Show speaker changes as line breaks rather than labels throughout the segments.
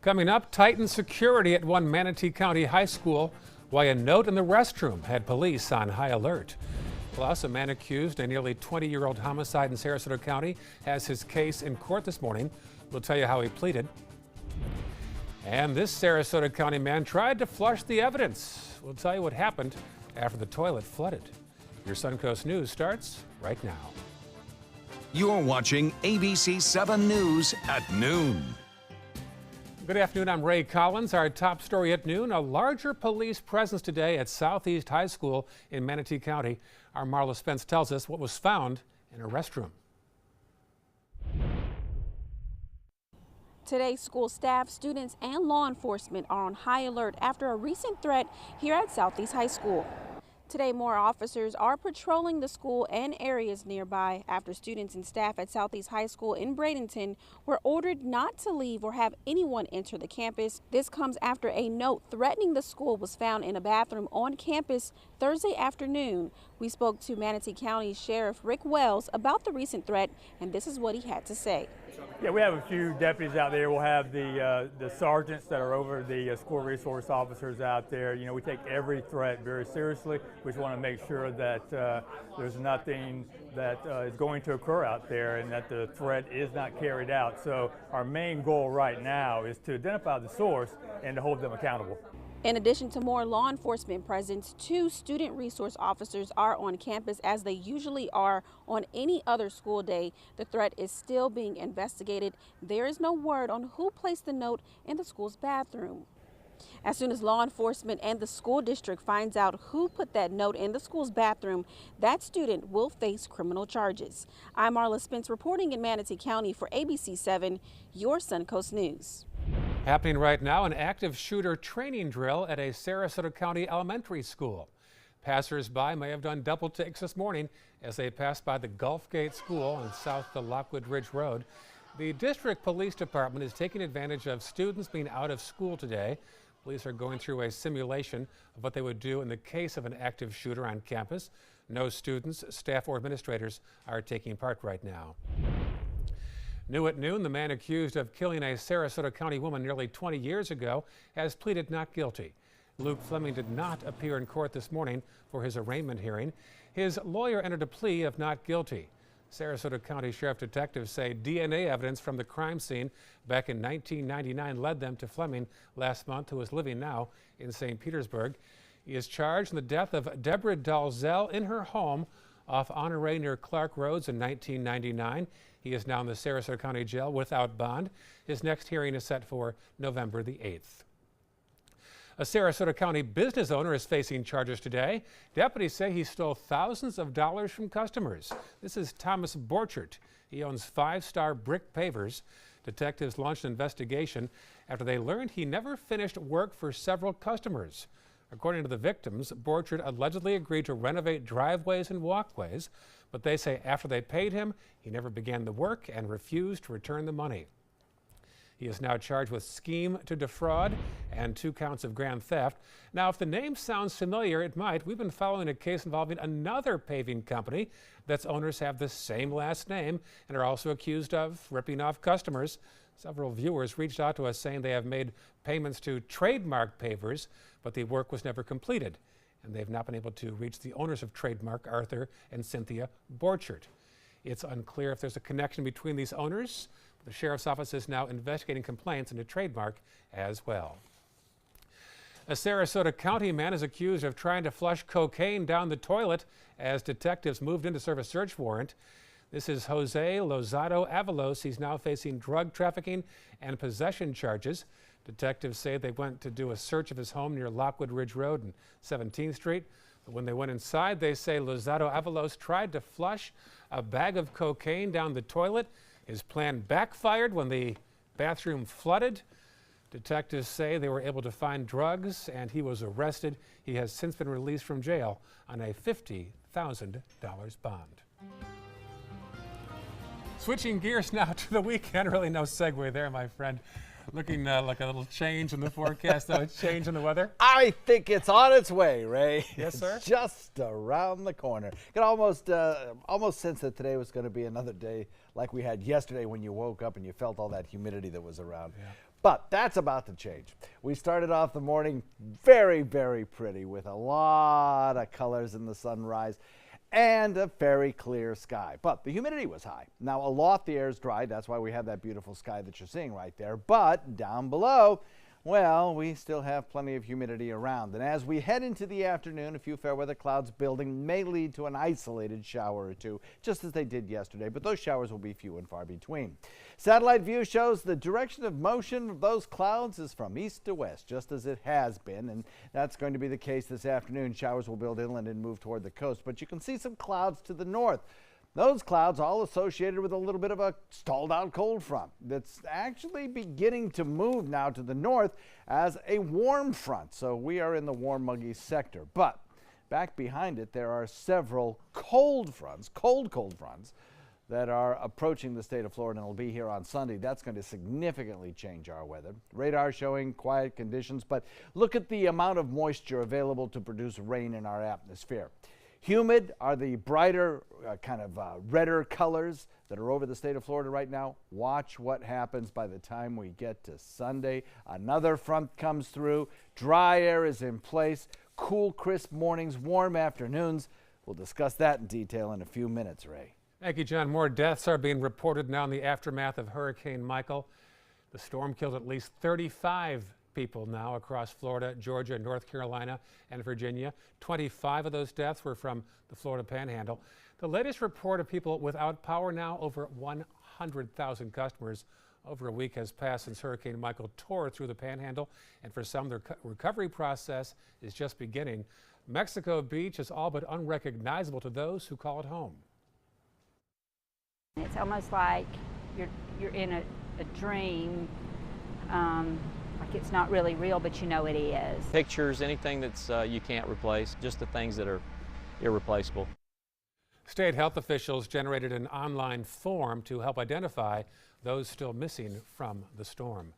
Coming up, tightened security at one Manatee County high school, why a note in the restroom had police on high alert. Plus, a man accused in a nearly 20-year-old homicide in Sarasota County has his case in court this morning. We'll tell you how he pleaded. And this Sarasota County man tried to flush the evidence. We'll tell you what happened after the toilet flooded. Your Suncoast News starts right now.
You're watching ABC 7 News at noon.
Good afternoon, I'm Ray Collins. Our top story at noon, a larger police presence today at Southeast High School in Manatee County. Our Marla Spence tells us what was found in a restroom.
Today, school staff, students, and law enforcement are on high alert after a recent threat here at Southeast High School. Today, more officers are patrolling the school and areas nearby after students and staff at Southeast High School in Bradenton were ordered not to leave or have anyone enter the campus. This comes after a note threatening the school was found in a bathroom on campus Thursday afternoon. We spoke to Manatee County Sheriff Rick Wells about the recent threat, and this is what he had to say.
Yeah, we have a few deputies out there. We'll have the sergeants that are over the school resource officers out there. You know, we take every threat very seriously. We just want to make sure that there's nothing that is going to occur out there and that the threat is not carried out. So our main goal right now is to identify the source and to hold them accountable.
In addition to more law enforcement presence, 2 student resource officers are on campus as they usually are on any other school day. The threat is still being investigated. There is no word on who placed the note in the school's bathroom. As soon as law enforcement and the school district finds out who put that note in the school's bathroom, that student will face criminal charges. I'm Marla Spence reporting in Manatee County for ABC 7, your Suncoast News.
Happening right now, an active shooter training drill at a Sarasota County elementary school. Passers-by may have done double takes this morning as they passed by the Gulf Gate School on south the Lockwood Ridge Road. The district police department is taking advantage of students being out of school today. Police are going through a simulation of what they would do in the case of an active shooter on campus. No students, staff, or administrators are taking part right now. New at noon, the man accused of killing a Sarasota County woman nearly 20 years ago has pleaded not guilty. Luke Fleming did not appear in court this morning for his arraignment hearing. His lawyer entered a plea of not guilty. Sarasota County Sheriff detectives say DNA evidence from the crime scene back in 1999 led them to Fleming last month, who is living now in St. Petersburg. He is charged in the death of Deborah Dalzell in her home off Honore near Clark Roads in 1999. He is now in the Sarasota County Jail without bond. His next hearing is set for November the 8th. A Sarasota County business owner is facing charges today. Deputies say he stole thousands of dollars from customers. This is Thomas Borchert. He owns 5-Star Brick Pavers. Detectives launched an investigation after they learned he never finished work for several customers. According to the victims, Borchert allegedly agreed to renovate driveways and walkways, but they say after they paid him, he never began the work and refused to return the money. He is now charged with scheme to defraud and 2 counts of grand theft. Now, if the name sounds familiar, it might. We've been following a case involving another paving company that's owners have the same last name and are also accused of ripping off customers. Several viewers reached out to us saying they have made payments to Trademark Pavers, but the work was never completed, and they've not been able to reach the owners of Trademark, Arthur and Cynthia Borchert. It's unclear if there's a connection between these owners. The sheriff's office is now investigating complaints into Trademark as well. A Sarasota County man is accused of trying to flush cocaine down the toilet as detectives moved in to serve a search warrant. This is Jose Lozado Avalos. He's now facing drug trafficking and possession charges. Detectives say they went to do a search of his home near Lockwood Ridge Road and 17th Street. But when they went inside, they say Lozado Avalos tried to flush a bag of cocaine down the toilet. His plan backfired when the bathroom flooded. Detectives say they were able to find drugs and he was arrested. He has since been released from jail on a $50,000 bond. Switching gears now to the weekend. Really no segue there, my friend. Looking like a little change in the forecast, though. A change in the weather.
I think it's on its way, Ray.
Yes, sir.
It's just around the corner. Could almost sense that today was going to be another day like we had yesterday when you woke up and you felt all that humidity that was around. Yeah. But that's about to change. We started off the morning very, very pretty with a lot of colors in the sunrise and a very clear sky. But the humidity was high. Now aloft the air is dry. That's why we have that beautiful sky that you're seeing right there. But down below, well, we still have plenty of humidity around. And as we head into the afternoon, a few fair weather clouds building may lead to an isolated shower or two, just as they did yesterday. But those showers will be few and far between. Satellite view shows the direction of motion of those clouds is from east to west, just as it has been. And that's going to be the case this afternoon. Showers will build inland and move toward the coast. But you can see some clouds to the north. Those clouds all associated with a little bit of a stalled out cold front that's actually beginning to move now to the north as a warm front. So we are in the warm, muggy sector. But back behind it, there are several cold fronts, cold fronts that are approaching the state of Florida and will be here on Sunday. That's going to significantly change our weather. Radar showing quiet conditions, but look at the amount of moisture available to produce rain in our atmosphere. Humid are the brighter, redder colors that are over the state of Florida right now. Watch what happens by the time we get to Sunday. Another front comes through. Dry air is in place. Cool, crisp mornings, warm afternoons. We'll discuss that in detail in a few minutes, Ray.
Thank you, John. More deaths are being reported now in the aftermath of Hurricane Michael. The storm killed at least 35 people now across Florida, Georgia, North Carolina, and Virginia. 25 of those deaths were from the Florida Panhandle. The latest report of people without power now, over 100,000 customers. Over a week has passed since Hurricane Michael tore through the Panhandle, and for some, the recovery process is just beginning. Mexico Beach is all but unrecognizable to those who call it home.
It's almost like you're in a dream. Like it's not really real, but you know it is.
Pictures, anything that's you can't replace, just the things that are irreplaceable.
State health officials generated an online form to help identify those still missing from the storm.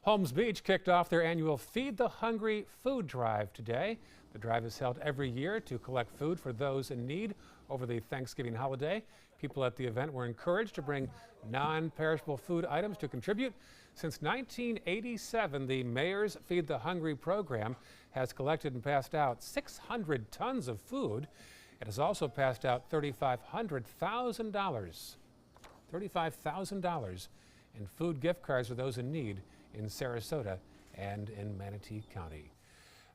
Holmes Beach kicked off their annual Feed the Hungry food drive today. The drive is held every year to collect food for those in need over the Thanksgiving holiday. People at the event were encouraged to bring non-perishable food items to contribute. Since 1987, the Mayor's Feed the Hungry program has collected and passed out 600 tons of food. It has also passed out $35,000 in food gift cards for those in need in Sarasota and in Manatee County.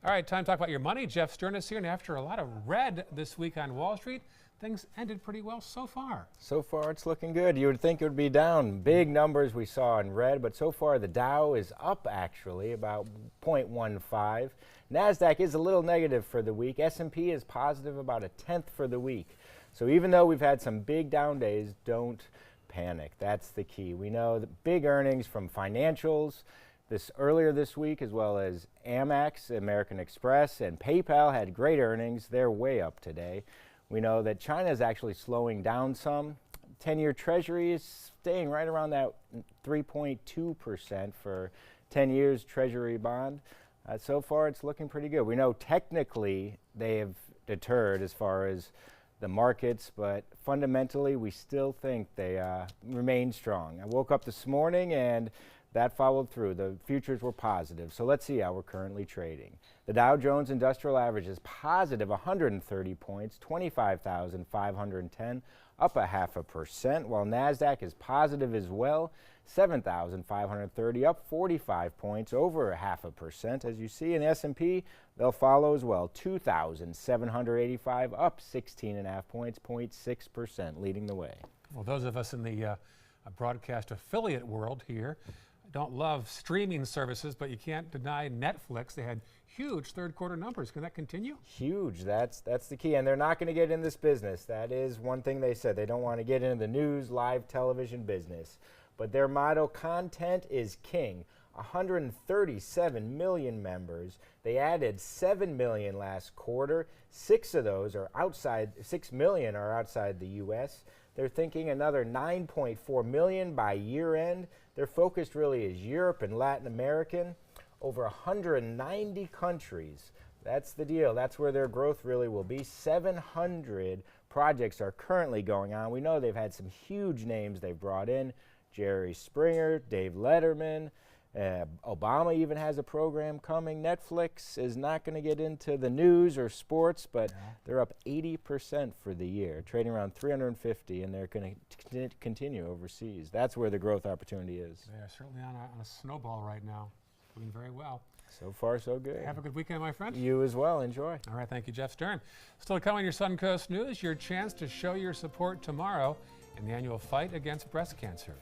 All right, time to talk about your money. Jeff Stern is here, and after a lot of red this week on Wall Street, things ended pretty well so far.
So far, it's looking good. You would think it would be down. Big numbers we saw in red, but so far the Dow is up actually about 0.15. NASDAQ is a little negative for the week. S&P is positive about 1/10 for the week. So even though we've had some big down days, don't panic. That's the key. We know the big earnings from financials earlier this week, as well as Amex, American Express, and PayPal had great earnings. They're way up today. We know that China is actually slowing down some. 10-year Treasury is staying right around that 3.2% for 10 years Treasury bond. So far, it's looking pretty good. We know technically they have deterred as far as the markets, but fundamentally, we still think they remain strong. I woke up this morning and that followed through. The futures were positive. So let's see how we're currently trading. The Dow Jones Industrial Average is positive 130 points, 25,510, up 0.5%, while NASDAQ is positive as well, 7,530, up 45 points, over 0.5%. As you see in S&P, they'll follow as well, 2,785, up 16.5 points, 0.6%, leading the way.
Well, those of us in the broadcast affiliate world here don't love streaming services, but you can't deny Netflix. They had huge third quarter numbers. Can that continue?
Huge. That's the key. And they're not going to get in this business. That is one thing they said. They don't want to get into the news, live television business. But their motto, content is king. 137 million members. They added 7 million last quarter. 6 million are outside the U.S. They're thinking another 9.4 million by year end. Their focus really is Europe and Latin American. Over 190 countries. That's the deal. That's where their growth really will be. 700 projects are currently going on. We know they've had some huge names they've brought in. Jerry Springer, Dave Letterman, Obama even has a program coming. Netflix is not going to get into the news or sports, but they're up 80% for the year, trading around 350, and they're going to continue overseas. That's where the growth opportunity is.
They are certainly on a snowball right now, doing very well.
So far, so good.
Have a good weekend, my friend.
You as well. Enjoy.
All right, thank you, Jeff Stern. Still coming your Suncoast News, your chance to show your support tomorrow in the annual fight against breast cancer.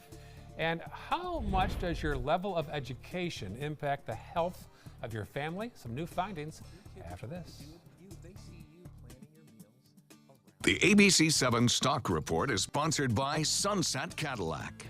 And how much does your level of education impact the health of your family? Some new findings after this.
The ABC 7 Stock Report is sponsored by Sunset Cadillac.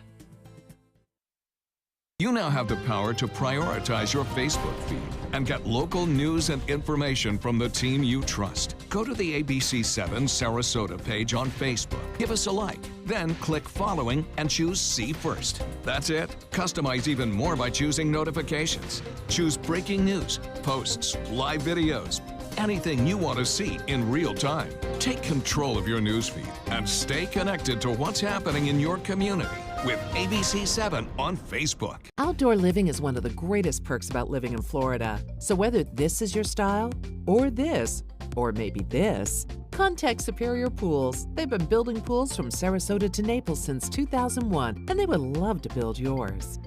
You now have the power to prioritize your Facebook feed and get local news and information from the team you trust. Go to the ABC 7 Sarasota page on Facebook. Give us a like, then click following and choose See First. That's it. Customize even more by choosing notifications. Choose breaking news, posts, live videos, anything you want to see in real time. Take control of your newsfeed and stay connected to what's happening in your community with ABC 7 on Facebook.
Outdoor living is one of the greatest perks about living in Florida. So whether this is your style, or this, or maybe this, contact Superior Pools. They've been building pools from Sarasota to Naples since 2001, and they would love to build yours.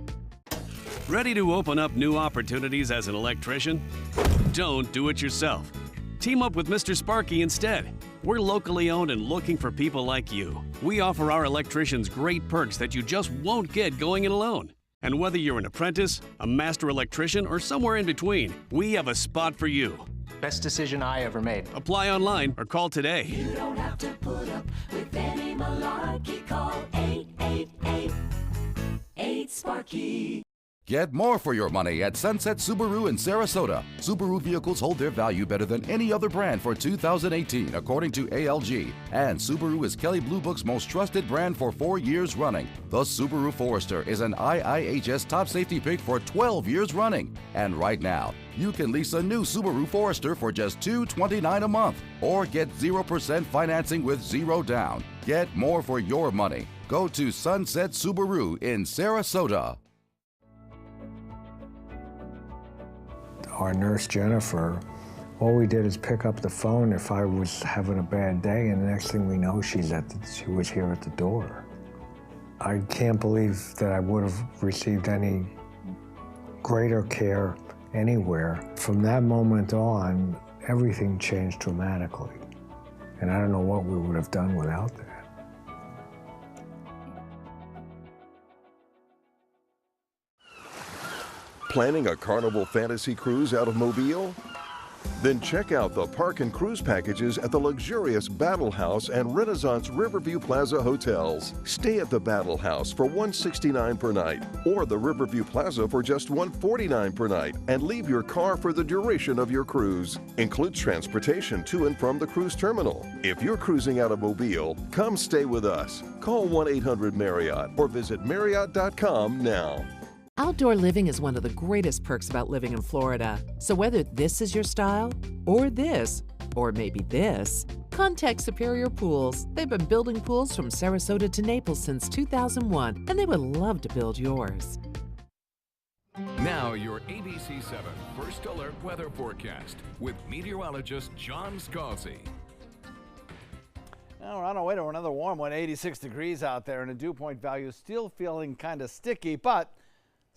Ready to open up new opportunities as an electrician? Don't do it yourself. Team up with Mr. Sparky instead. We're locally owned and looking for people like you. We offer our electricians great perks that you just won't get going it alone. And whether you're an apprentice, a master electrician, or somewhere in between, we have a spot for you.
Best decision I ever made.
Apply online or call today.
You don't have to put up with any malarkey. Call 888-8-SPARKY.
Get more for your money at Sunset Subaru in Sarasota. Subaru vehicles hold their value better than any other brand for 2018, according to ALG. And Subaru is Kelley Blue Book's most trusted brand for 4 years running. The Subaru Forester is an IIHS top safety pick for 12 years running. And right now, you can lease a new Subaru Forester for just $229 a month or get 0% financing with zero down. Get more for your money. Go to Sunset Subaru in Sarasota.
Our nurse, Jennifer, all we did is pick up the phone if I was having a bad day, and the next thing we know, she was here at the door. I can't believe that I would have received any greater care anywhere. From that moment on, everything changed dramatically, and I don't know what we would have done without that.
Planning a Carnival Fantasy Cruise out of Mobile? Then check out the park and cruise packages at the luxurious Battle House and Renaissance Riverview Plaza hotels. Stay at the Battle House for $169 per night or the Riverview Plaza for just $149 per night and leave your car for the duration of your cruise. Includes transportation to and from the cruise terminal. If you're cruising out of Mobile, come stay with us. Call 1-800-MARRIOTT or visit Marriott.com now.
Outdoor living is one of the greatest perks about living in Florida. So whether this is your style, or this, or maybe this, contact Superior Pools. They've been building pools from Sarasota to Naples since 2001, and they would love to build yours.
Now your ABC 7 First Alert weather forecast with meteorologist John Scalzi.
Now we're on our way to another warm one, 86 degrees out there, and a dew point value still feeling kind of sticky, but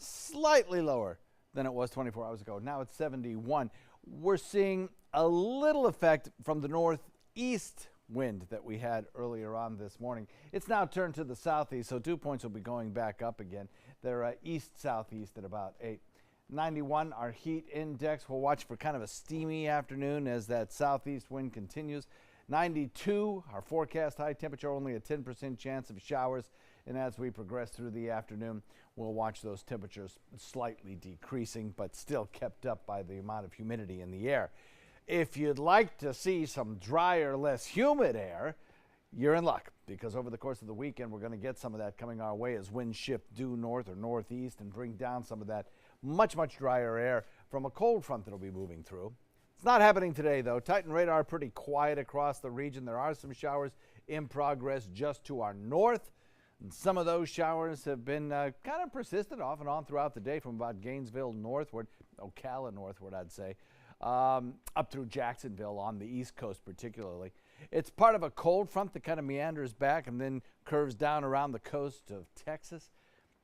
slightly lower than it was 24 hours ago. Now it's 71. We're seeing a little effect from the northeast wind that we had earlier on this morning. It's now turned to the southeast, so dew points will be going back up again. They're east-southeast at about 8. 91, our heat index. We'll watch for kind of a steamy afternoon as that southeast wind continues. 92, our forecast high temperature, only a 10% chance of showers. And as we progress through the afternoon, we'll watch those temperatures slightly decreasing, but still kept up by the amount of humidity in the air. If you'd like to see some drier, less humid air, you're in luck, because over the course of the weekend, we're going to get some of that coming our way as winds shift due north or northeast and bring down some of that much, much drier air from a cold front that'll be moving through. It's not happening today, though. Titan radar pretty quiet across the region. There are some showers in progress just to our north. And some of those showers have been kind of persistent off and on throughout the day from about Gainesville northward, Ocala northward, I'd say, up through Jacksonville on the East Coast particularly. It's part of a cold front that kind of meanders back and then curves down around the coast of Texas.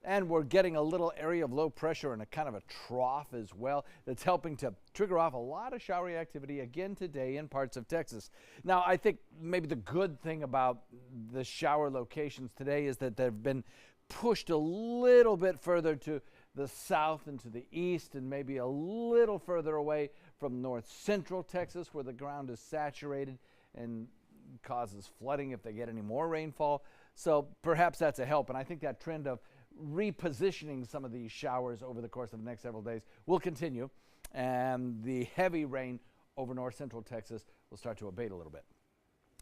And we're getting a little area of low pressure and a kind of a trough as well that's helping to trigger off a lot of showery activity again today in parts of Texas. Now, I think maybe the good thing about the shower locations today is that they've been pushed a little bit further to the south and to the east and maybe a little further away from north central Texas where the ground is saturated and causes flooding if they get any more rainfall. So perhaps that's a help. And I think that trend of repositioning some of these showers over the course of the next several days will continue. And the heavy rain over north central Texas will start to abate a little bit.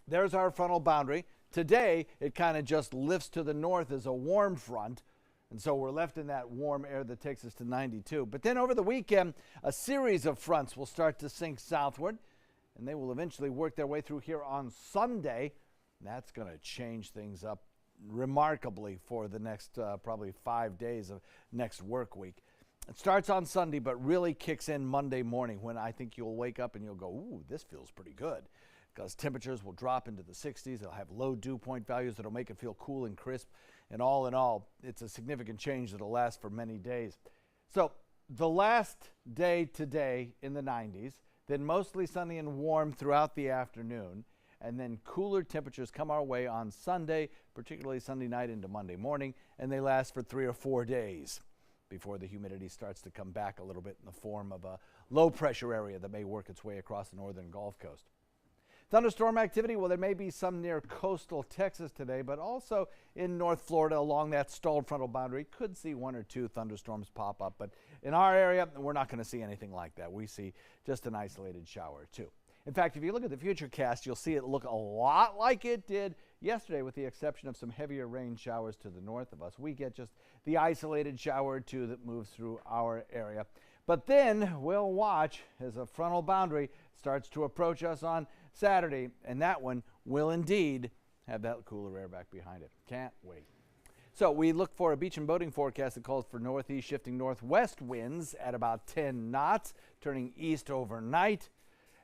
There's our frontal boundary. Today, it kind of just lifts to the north as a warm front. And so we're left in that warm air that takes us to 92. But then over the weekend, a series of fronts will start to sink southward. And they will eventually work their way through here on Sunday. That's going to change things up remarkably for the next probably 5 days of next work week. It starts on Sunday, but really kicks in Monday morning when I think you'll wake up and you'll go, ooh, this feels pretty good. Because temperatures will drop into the 60s. They'll have low dew point values that'll make it feel cool and crisp. And all in all, it's a significant change that'll last for many days. So the last day today in the 90s, then mostly sunny and warm throughout the afternoon, and then cooler temperatures come our way on Sunday, particularly Sunday night into Monday morning, and they last for 3 or 4 days before the humidity starts to come back a little bit in the form of a low pressure area that may work its way across the northern Gulf Coast. Thunderstorm activity, well, there may be some near coastal Texas today, but also in North Florida along that stalled frontal boundary. Could see 1 or 2 thunderstorms pop up, but in our area, we're not going to see anything like that. We see just an isolated shower or 2. In fact, if you look at the futurecast, you'll see it look a lot like it did yesterday, with the exception of some heavier rain showers to the north of us. We get just the isolated shower or 2 that moves through our area. But then we'll watch as a frontal boundary starts to approach us on Saturday, and that one will indeed have that cooler air back behind it. Can't wait. So we look for a beach and boating forecast that calls for northeast shifting northwest winds at about 10 knots, turning east overnight.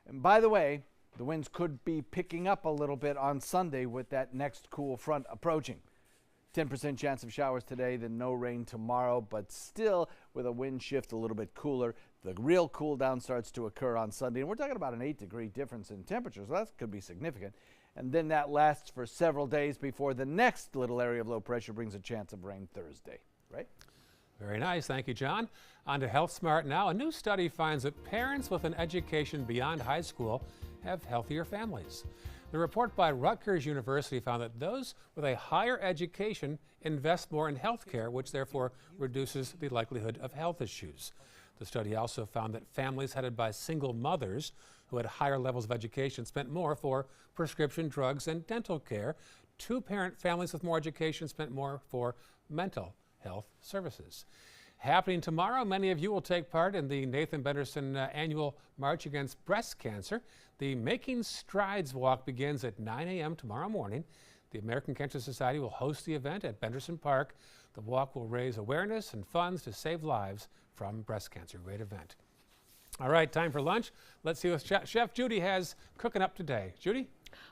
And by the way, the winds could be picking up a little bit on Sunday with that next cool front approaching. 10% chance of showers today, then no rain tomorrow, but still with a wind shift a little bit cooler. The real cool down starts to occur on Sunday, and we're talking about an 8-degree difference in temperatures. So that could be significant. And then that lasts for several days before the next little area of low pressure brings a chance of rain Thursday, right?
Very nice. Thank you, John. On to Health Smart now. A new study finds that parents with an education beyond high school have healthier families. The report by Rutgers University found that those with a higher education invest more in health care, which therefore reduces the likelihood of health issues. The study also found that families headed by single mothers who had higher levels of education spent more for prescription drugs and dental care. Two-parent families with more education spent more for mental health services. Happening tomorrow, many of you will take part in the Nathan Benderson annual March Against Breast Cancer. The Making Strides Walk begins at 9 a.m. tomorrow morning. The American Cancer Society will host the event at Benderson Park. The walk will raise awareness and funds to save lives from breast cancer. Great event. All right, time for lunch. Let's see what Chef Judy has cooking up today. Judy?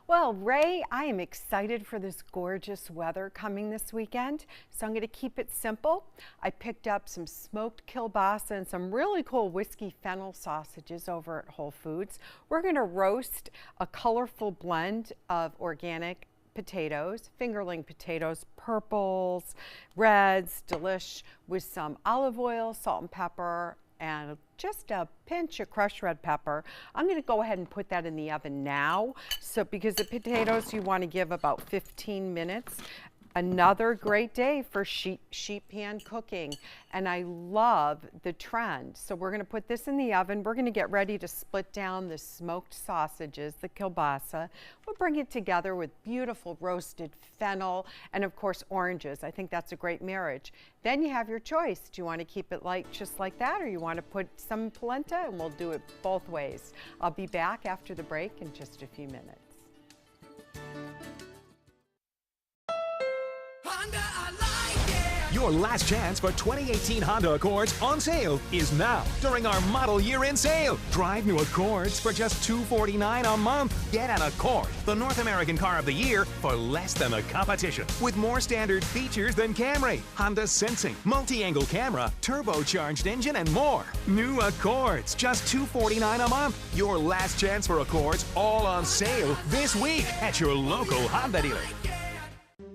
Well, Ray, I am excited for this gorgeous weather coming this weekend, so I'm going to keep it simple. I picked up some smoked kielbasa and some really cool whiskey fennel sausages over at Whole Foods. We're going to roast a colorful blend of organic potatoes, fingerling potatoes, purples, reds, delish, with some olive oil, salt and pepper, and just a pinch of crushed red pepper. I'm going to go ahead and put that in the oven now. So because the potatoes you want to give about 15 minutes. Another great day for sheet pan cooking, and I love the trend. So we're going to put this in the oven. We're going to get ready to split down the smoked sausages, the kielbasa. We'll bring it together with beautiful roasted fennel and of course oranges. I think that's a great marriage. Then you have your choice. Do you want to keep it light just like that, or you want to put some polenta? And we'll do it both ways. I'll be back after the break in just a few minutes.
Your last chance for 2018 Honda Accords on sale is now during our model year-end sale. Drive new Accords for just $249 a month. Get an Accord, the North American car of the year, for less than the competition. With more standard features than Camry, Honda Sensing, multi-angle camera, turbocharged engine, and more. New Accords, just $249 a month. Your last chance for Accords, all on sale this week at your local Honda dealer.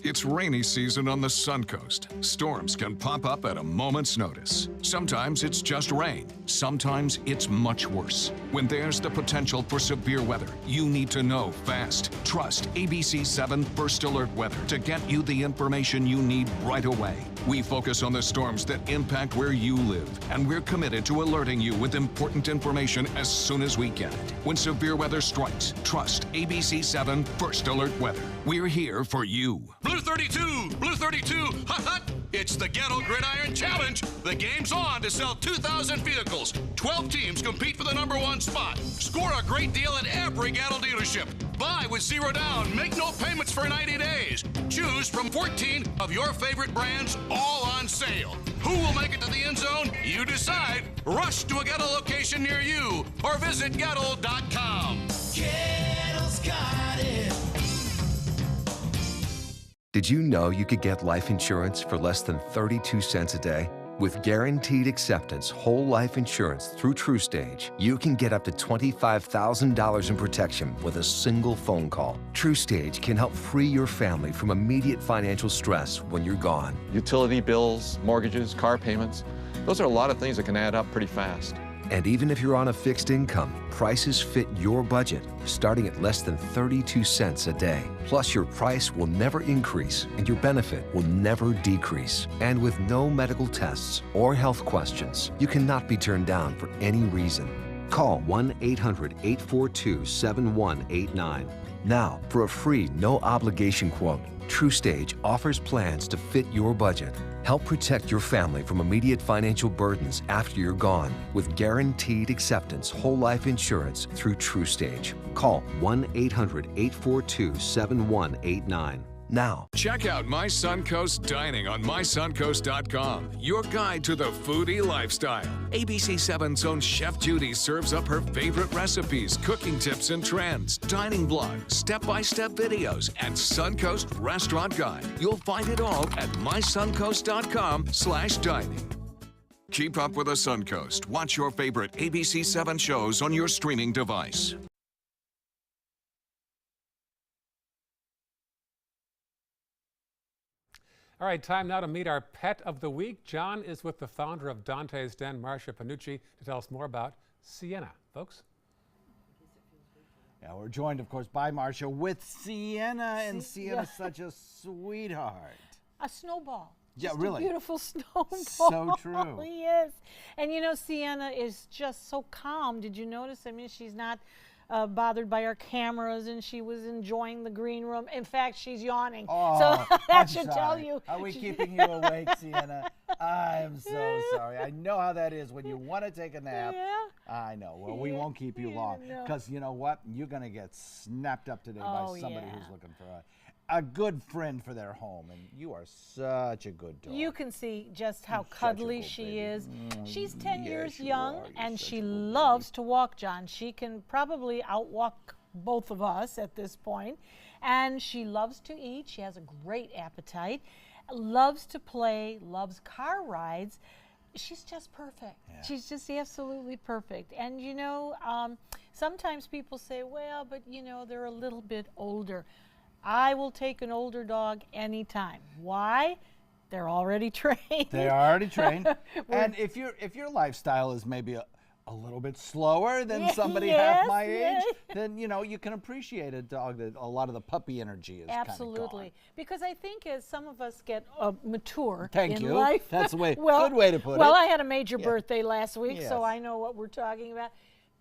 It's rainy season on the Suncoast. Storms can pop up at a moment's notice. Sometimes it's just rain. Sometimes it's much worse. When there's the potential for severe weather, you need to know fast. Trust ABC 7 First Alert Weather to get you the information you need right away. We focus on the storms that impact where you live, and we're committed to alerting you with important information as soon as we get it. When severe weather strikes, trust ABC 7 First Alert Weather. We're here for you.
Blue 32! Blue 32! Hut hut! It's the Gettle Gridiron Challenge. The game's on to sell 2,000 vehicles. 12 teams compete for the #1 spot. Score a great deal at every Gettle dealership. Buy with 0 down. Make no payments for 90 days. Choose from 14 of your favorite brands, all on sale. Who will make it to the end zone? You decide. Rush to a Gettle location near you or visit Gettle.com.
Kettle's got it.
Did you know you could get life insurance for less than 32 cents a day? With Guaranteed Acceptance whole life insurance through TruStage, you can get up to $25,000 in protection with a single phone call. TruStage can help free your family from immediate financial stress when you're gone.
Utility bills, mortgages, car payments, those are a lot of things that can add up pretty fast.
And even if you're on a fixed income, prices fit your budget, starting at less than 32 cents a day. Plus, your price will never increase and your benefit will never decrease. And with no medical tests or health questions, you cannot be turned down for any reason. Call 1-800-842-7189. Now, for a free, no-obligation quote, TruStage offers plans to fit your budget. Help protect your family from immediate financial burdens after you're gone with Guaranteed Acceptance whole life insurance through TruStage. Call 1-800-842-7189. Now.
Check out My Suncoast Dining on mysuncoast.com, your guide to the foodie lifestyle. ABC 7's own Chef Judy serves up her favorite recipes, cooking tips and trends, dining blogs, step-by-step videos, and Suncoast Restaurant Guide. You'll find it all at mysuncoast.com/dining. Keep up with the Suncoast. Watch your favorite ABC 7 shows on your streaming device.
All right, time now to meet our pet of the week. John is with the founder of Dante's Den, Marcia Panucci, to tell us more about Sienna. Folks?
Yeah, we're joined, of course, by Marcia with Sienna, and Sienna's such a sweetheart.
A snowball.
Yeah,
Just
really.
A beautiful snowball.
So true.
Yes. And you know, Sienna is just so calm. Did you notice? I mean, she's not bothered by our cameras, and she was enjoying the green room. In fact, she's yawning.
Oh,
so that
I'm
should
sorry.
tell you.
Are we keeping you awake, Sienna? I am so sorry. I know how that is when you want to take a nap.
Yeah.
I know. Well, we won't keep you long because you know what? You're going to get snapped up today by somebody who's looking for a good friend for their home, and you are such a good dog.
You can see just how cuddly she is. She's 10 years young, and she loves to walk, John. She can probably outwalk both of us at this point. And she loves to eat. She has a great appetite, loves to play, loves car rides. She's just perfect. Yeah. She's just absolutely perfect. And you know, sometimes people say, well, but you know, they're a little bit older. I will take an older dog anytime. Why? They're already trained.
They are already trained. And if your lifestyle is maybe a little bit slower than somebody half my age, then you can appreciate a dog that a lot of the puppy energy is
absolutely. Because I think as some of us get mature
Thank
in
you.
life,
That's a good way to put it.
Well, I had a major birthday last week, so
Yes.
I know what we're talking about.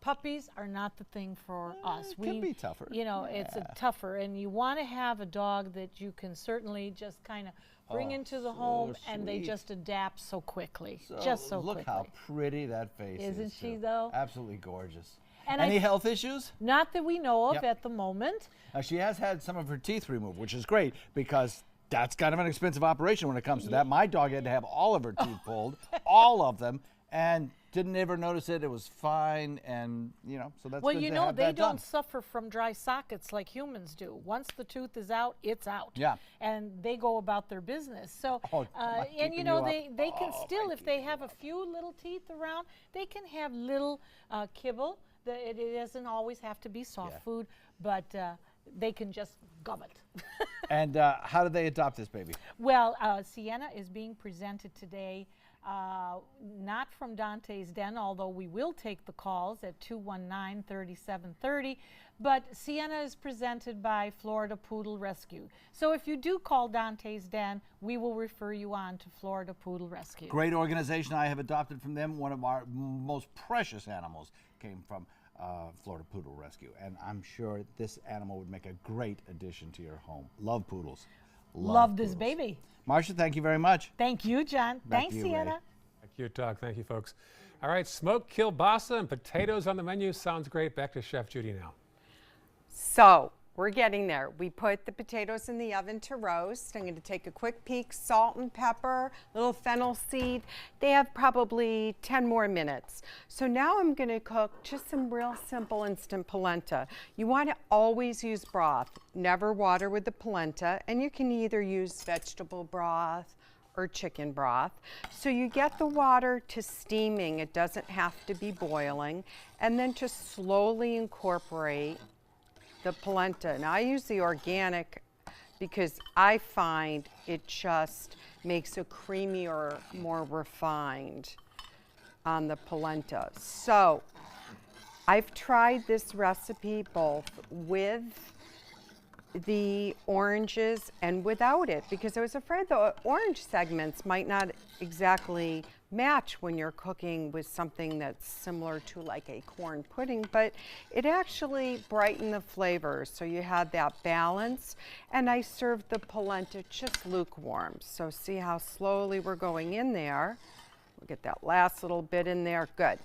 Puppies are not the thing for us.
It can be tougher.
It's tougher, and you want to have a dog that you can certainly just kind of bring into the home, and they just adapt so quickly, just so
look
quickly.
how pretty that face is.
Isn't she, though?
Absolutely gorgeous.
And
Any health issues?
Not that we know of
Yep.
at the moment.
Now, she has had some of her teeth removed, which is great because that's kind of an expensive operation when it comes to that. My dog had to have all of her teeth pulled, all of them, and didn't ever notice it. It was fine, and so that's
Well,
good
you
to
know,
have
they
that
don't
done.
suffer from dry sockets like humans do. Once the tooth is out, it's out.
Yeah.
And they go about their business. So,
am I
and
keeping
they can still, if they have a few little teeth around, they can have little kibble. It doesn't always have to be soft food, but they can just gum it.
And how did they adopt this baby?
Well, Sienna is being presented today, not from Dante's Den, although we will take the calls at 219-3730, but Sienna is presented by Florida Poodle Rescue. So if you do call Dante's Den, we will refer you on to Florida Poodle Rescue.
Great organization. I have adopted from them. One of our most precious animals came from Florida Poodle Rescue, and I'm sure this animal would make a great addition to your home. Love poodles.
Love this baby.
Marcia, thank you very much.
Thank you, John.
Back
Thanks,
to you,
Sienna.
Ray.
Thank you, Doug. Thank you, folks. All right, smoked kielbasa and potatoes on the menu. Sounds great. Back to Chef Judy now.
So we're getting there. We put the potatoes in the oven to roast. I'm going to take a quick peek, salt and pepper, little fennel seed. They have probably 10 more minutes. So now I'm going to cook just some real simple instant polenta. You want to always use broth, never water with the polenta, and you can either use vegetable broth or chicken broth. So you get the water to steaming. It doesn't have to be boiling. And then just slowly incorporate the polenta. Now I use the organic because I find it just makes it creamier, more refined on the polenta. So I've tried this recipe both with the oranges and without it because I was afraid the orange segments might not exactly match when you're cooking with something that's similar to like a corn pudding, but it actually brightened the flavors. So you had that balance, and I served the polenta just lukewarm. So see how slowly we're going in there. We'll get that last little bit in there, good.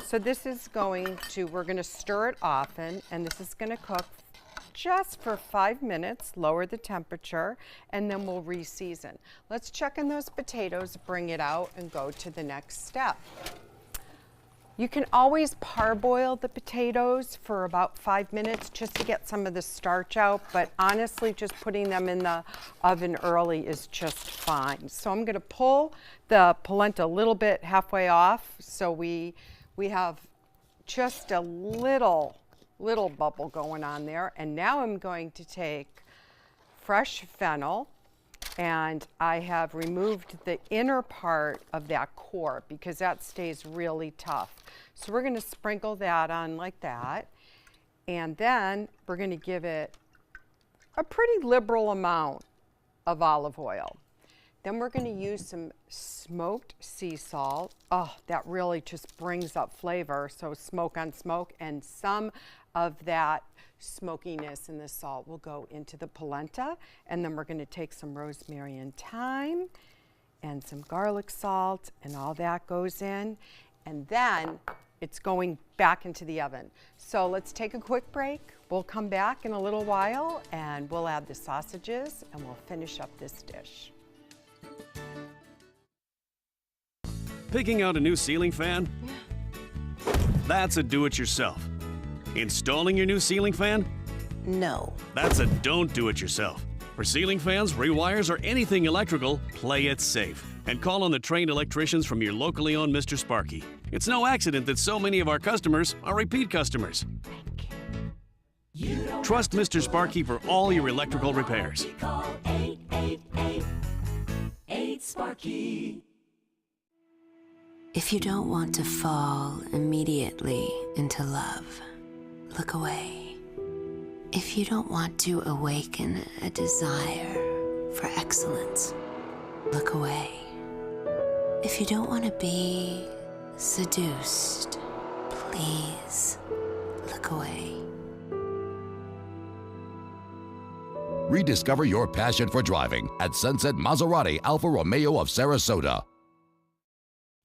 So this is we're gonna stir it often, and this is gonna cook just for 5 minutes, lower the temperature, and then we'll re-season. Let's check in those potatoes, bring it out, and go to the next step. You can always parboil the potatoes for about 5 minutes just to get some of the starch out, but honestly, just putting them in the oven early is just fine. So I'm gonna pull the polenta a little bit halfway off, so we have just a little bubble going on there. And now I'm going to take fresh fennel, and I have removed the inner part of that core because that stays really tough. So we're going to sprinkle that on like that, and then we're going to give it a pretty liberal amount of olive oil. Then we're going to use some smoked sea salt. Oh, that really just brings up flavor. So smoke on smoke, and some of that smokiness in the salt will go into the polenta. And then we're going to take some rosemary and thyme and some garlic salt, and all that goes in. And then it's going back into the oven. So let's take a quick break. We'll come back in a little while, and we'll add the sausages, and we'll finish up this dish.
Picking out a new ceiling fan? That's a do-it-yourself. Installing your new ceiling fan?
No.
That's a don't do it yourself. For ceiling fans, rewires, or anything electrical, play it safe. And call on the trained electricians from your locally owned Mr. Sparky. It's no accident that so many of our customers are repeat customers. Trust Mr. Sparky for all your electrical repairs.
Call 888-8-SPARKY.
If you don't want to fall immediately into love, look away. If you don't want to awaken a desire for excellence, look away. If you don't want to be seduced, please look away.
Rediscover your passion for driving at Sunset Maserati Alfa Romeo of Sarasota.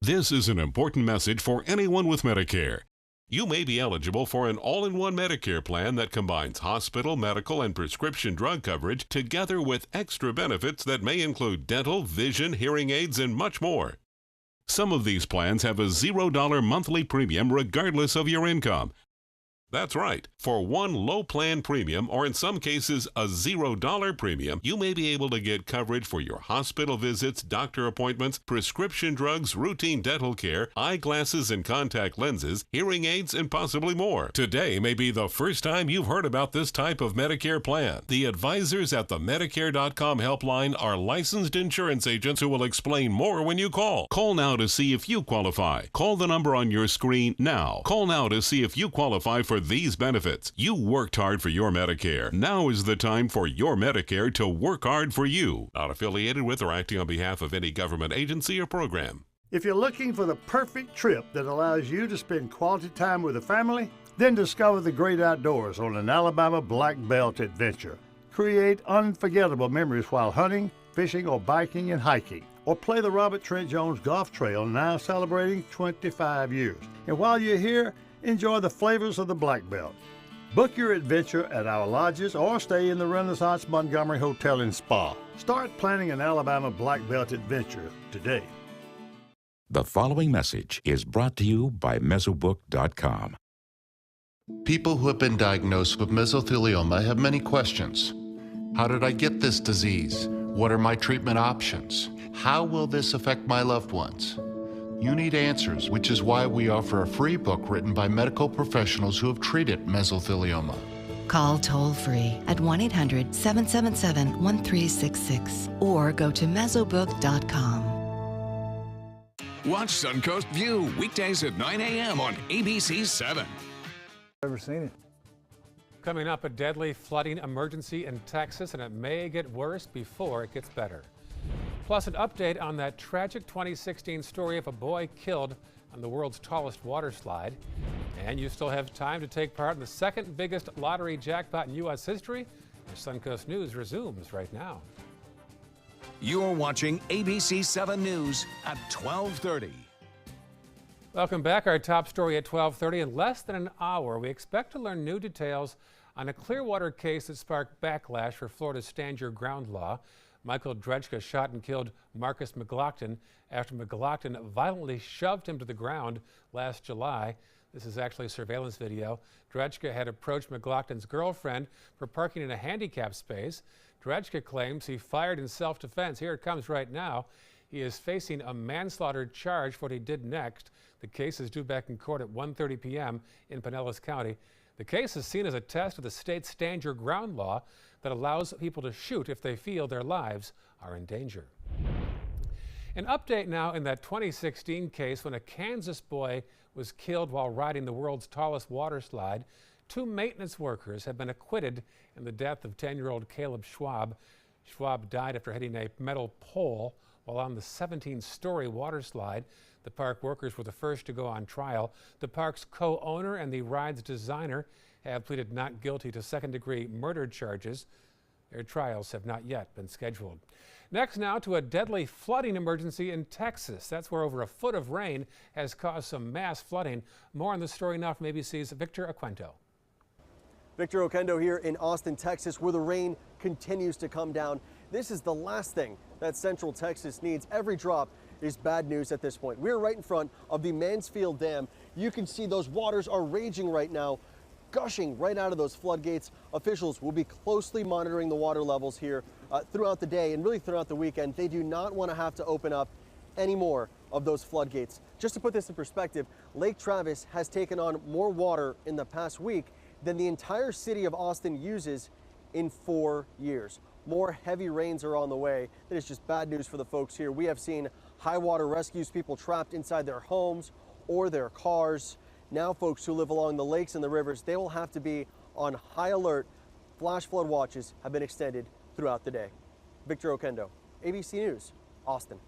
This is an important message for anyone with Medicare. You may be eligible for an all-in-one Medicare plan that combines hospital, medical, and prescription drug coverage together with extra benefits that may include dental, vision, hearing aids, and much more. Some of these plans have a $0 monthly premium regardless of your income. That's right. For one low plan premium, or in some cases a $0 premium, you may be able to get coverage for your hospital visits, doctor appointments, prescription drugs, routine dental care, eyeglasses and contact lenses, hearing aids, and possibly more. Today may be the first time you've heard about this type of Medicare plan. The advisors at the Medicare.com helpline are licensed insurance agents who will explain more when you call. Call now to see if you qualify. Call the number on your screen now. Call now to see if you qualify for these benefits. You worked hard for your Medicare. Now is the time for your Medicare to work hard for you. Not affiliated with or acting on behalf of any government agency or program.
If you're looking for the perfect trip that allows you to spend quality time with the family, then discover the great outdoors on an Alabama Black Belt adventure. Create unforgettable memories while hunting, fishing, or biking and hiking. Or play the Robert Trent Jones Golf Trail, now celebrating 25 years. And while you're here, enjoy the flavors of the Black Belt. Book your adventure at our lodges or stay in the Renaissance Montgomery Hotel and Spa. Start planning an Alabama Black Belt adventure today.
The following message is brought to you by Mesobook.com.
People who have been diagnosed with mesothelioma have many questions. How did I get this disease? What are my treatment options? How will this affect my loved ones? You need answers, which is why we offer a free book written by medical professionals who have treated mesothelioma.
Call toll-free at 1-800-777-1366 or go to mesobook.com.
Watch Suncoast View weekdays at 9 a.m. on ABC 7.
Ever seen it?
Coming up, a deadly flooding emergency in Texas, and it may get worse before it gets better. Plus, an update on that tragic 2016 story of a boy killed on the world's tallest water slide. And you still have time to take part in the second biggest lottery jackpot in U.S. history. Your Suncoast News resumes right now.
You're watching ABC 7 News at 12:30.
Welcome back. Our top story at 12:30. In less than an hour, we expect to learn new details on a Clearwater case that sparked backlash for Florida's Stand Your Ground law. Michael Drejka shot and killed Marcus McGlockton after McGlockton violently shoved him to the ground last July. This is actually surveillance video. Drejka had approached McGlockton's girlfriend for parking in a handicap space. Drejka claims he fired in self-defense. Here it comes right now. He is facing a manslaughter charge for what he did next. The case is due back in court at 1:30 p.m. in Pinellas County. The case is seen as a test of the state's Stand Your Ground law that allows people to shoot if they feel their lives are in danger. An update now in that 2016 case when a Kansas boy was killed while riding the world's tallest water slide. 2 maintenance workers have been acquitted in the death of 10-year-old Caleb Schwab. Schwab died after hitting a metal pole while on the 17-story water slide. The park workers were the first to go on trial. The park's co-owner and the ride's designer have pleaded not guilty to second-degree murder charges. Their trials have not yet been scheduled. Next now to a deadly flooding emergency in Texas. That's where over a foot of rain has caused some mass flooding. More on the story now from ABC's Victor Oquendo.
Victor Oquendo here in Austin, Texas, where the rain continues to come down. This is the last thing that Central Texas needs. Every drop is bad news at this point. We're right in front of the Mansfield Dam. You can see those waters are raging right now, gushing right out of those floodgates. Officials will be closely monitoring the water levels here throughout the day and really throughout the weekend. They do not want to have to open up any more of those floodgates. Just to put this in perspective, Lake Travis has taken on more water in the past week than the entire city of Austin uses in 4 years. More heavy rains are on the way. That is just bad news for the folks here. We have seen High water rescues people trapped inside their homes or their cars. Now folks who live along the lakes and the rivers, they will have to be on high alert. Flash flood watches have been extended throughout the day. Victor Oquendo, ABC News, Austin.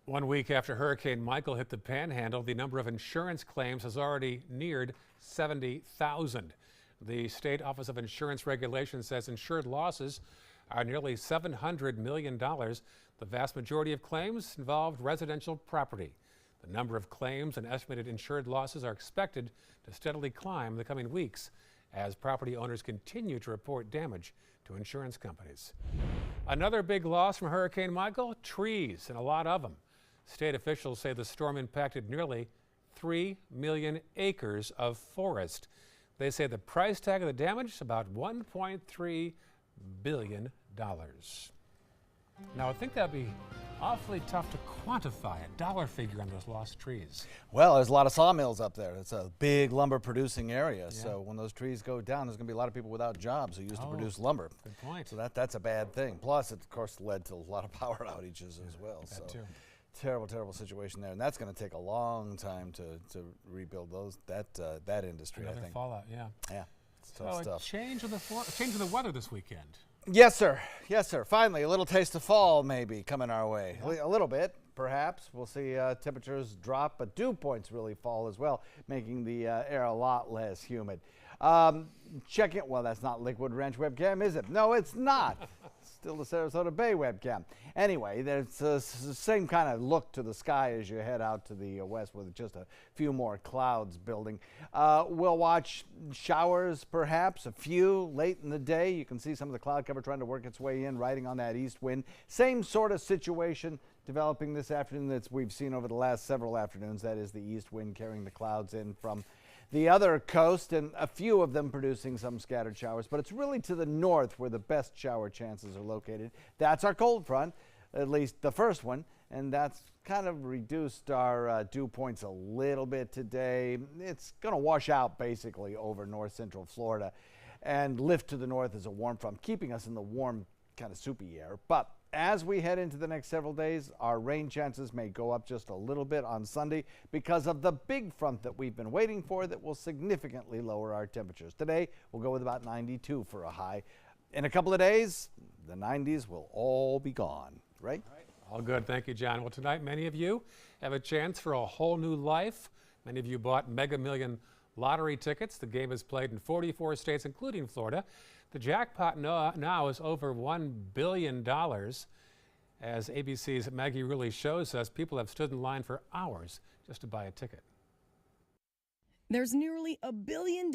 1 week after Hurricane Michael hit the Panhandle, the number of insurance claims has already neared 70,000. The State Office of Insurance Regulation says insured losses are nearly $700 million. The vast majority of claims involved residential property. The number of claims and estimated insured losses are expected to steadily climb in the coming weeks as property owners continue to report damage to insurance companies. Another big loss from Hurricane Michael, trees, and a lot of them. State officials say the storm impacted nearly 3 million acres of forest. They say the price tag of the damage is about $1.3 billion. Now, I think that'd be awfully tough to quantify a dollar figure on those lost trees.
Well, there's a lot of sawmills up there. It's a big lumber producing area. Yeah. So when those trees go down, there's going to be a lot of people without jobs who used to produce lumber.
Good point.
So that's a bad thing. Plus, it, of course, led to a lot of power outages as well.
That too.
Terrible, terrible situation there. And that's going to take a long time to rebuild that industry,
Another
I think.
fallout, yeah.
Yeah, it's tough stuff.
Change in the weather this weekend.
Yes, sir. Yes, sir. Finally, a little taste of fall maybe coming our way. A little bit, perhaps. We'll see temperatures drop, but dew points really fall as well, making the air a lot less humid. Check it. Well, that's not Liquid Ranch webcam, is it? No, it's not. Still the Sarasota Bay webcam. Anyway, there's the same kind of look to the sky as you head out to the west with just a few more clouds building. We'll watch showers, perhaps, a few late in the day. You can see some of the cloud cover trying to work its way in, riding on that east wind. Same sort of situation developing this afternoon that we've seen over the last several afternoons. That is the east wind carrying the clouds in from the other coast, and a few of them producing some scattered showers, but it's really to the north where the best shower chances are located. That's our cold front, at least the first one, and that's kind of reduced our dew points a little bit today. It's going to wash out basically over north central Florida and lift to the north as a warm front, keeping us in the warm kind of soupy air. But as we head into the next several days, our rain chances may go up just a little bit on Sunday because of the big front that we've been waiting for that will significantly lower our temperatures. Today, we'll go with about 92 for a high. In a couple of days, the 90s will all be gone, right?
All good. Thank you, John. Well, tonight, many of you have a chance for a whole new life. Many of you bought Mega Million lottery tickets. The game is played in 44 states, including Florida. The jackpot now is over $1 billion. As ABC's Maggie Rulli shows us, people have stood in line for hours just to buy a ticket.
There's nearly $1 billion